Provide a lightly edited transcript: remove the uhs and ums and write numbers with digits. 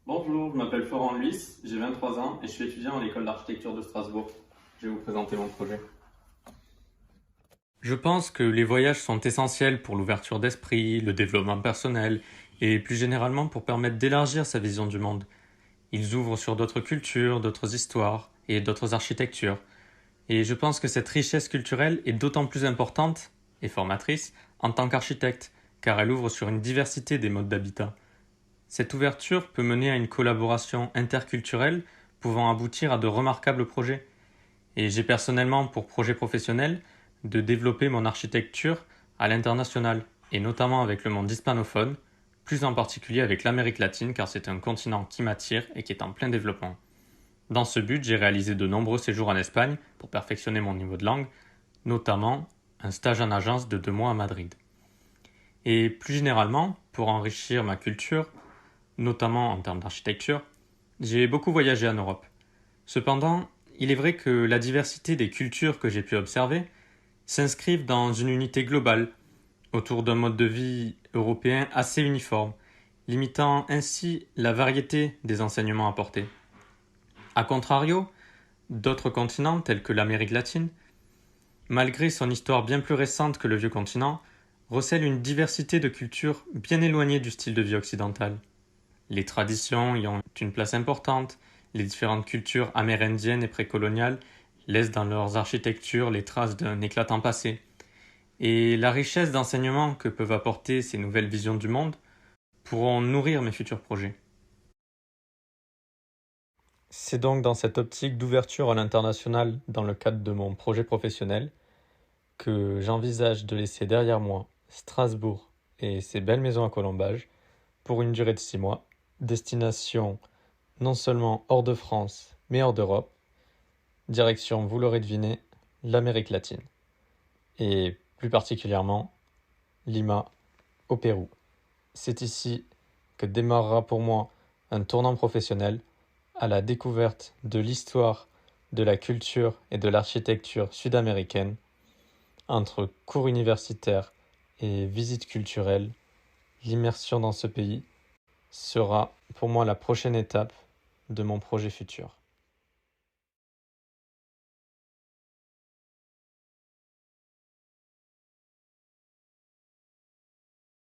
Bonjour, je m'appelle Florent Luis, j'ai 23 ans et je suis étudiant à l'école d'architecture de Strasbourg. Je vais vous présenter mon projet. Je pense que les voyages sont essentiels pour l'ouverture d'esprit, le développement personnel et plus généralement pour permettre d'élargir sa vision du monde. Ils ouvrent sur d'autres cultures, d'autres histoires et d'autres architectures. Et je pense que cette richesse culturelle est d'autant plus importante et formatrice en tant qu'architecte, car elle ouvre sur une diversité des modes d'habitat. Cette ouverture peut mener à une collaboration interculturelle pouvant aboutir à de remarquables projets. Et j'ai personnellement pour projet professionnel de développer mon architecture à l'international, et notamment avec le monde hispanophone, plus en particulier avec l'Amérique latine car c'est un continent qui m'attire et qui est en plein développement. Dans ce but, j'ai réalisé de nombreux séjours en Espagne pour perfectionner mon niveau de langue, notamment un stage en agence de 2 mois à Madrid. Et plus généralement, pour enrichir ma culture, notamment en termes d'architecture, j'ai beaucoup voyagé en Europe. Cependant, il est vrai que la diversité des cultures que j'ai pu observer s'inscrivent dans une unité globale, autour d'un mode de vie européen assez uniforme, limitant ainsi la variété des enseignements apportés. A contrario, d'autres continents, tels que l'Amérique latine, malgré son histoire bien plus récente que le vieux continent, recèlent une diversité de cultures bien éloignées du style de vie occidental. Les traditions y ont une place importante, les différentes cultures amérindiennes et précoloniales laissent dans leurs architectures les traces d'un éclatant passé. Et la richesse d'enseignement que peuvent apporter ces nouvelles visions du monde pourront nourrir mes futurs projets. C'est donc dans cette optique d'ouverture à l'international dans le cadre de mon projet professionnel que j'envisage de laisser derrière moi Strasbourg et ses belles maisons à colombage pour une durée de 6 mois, destination non seulement hors de France mais hors d'Europe, direction, vous l'aurez deviné, l'Amérique latine et plus particulièrement Lima au Pérou. C'est ici que démarrera pour moi un tournant professionnel à la découverte de l'histoire, de la culture et de l'architecture sud-américaine. Entre cours universitaires et visites culturelles, l'immersion dans ce pays sera pour moi la prochaine étape de mon projet futur.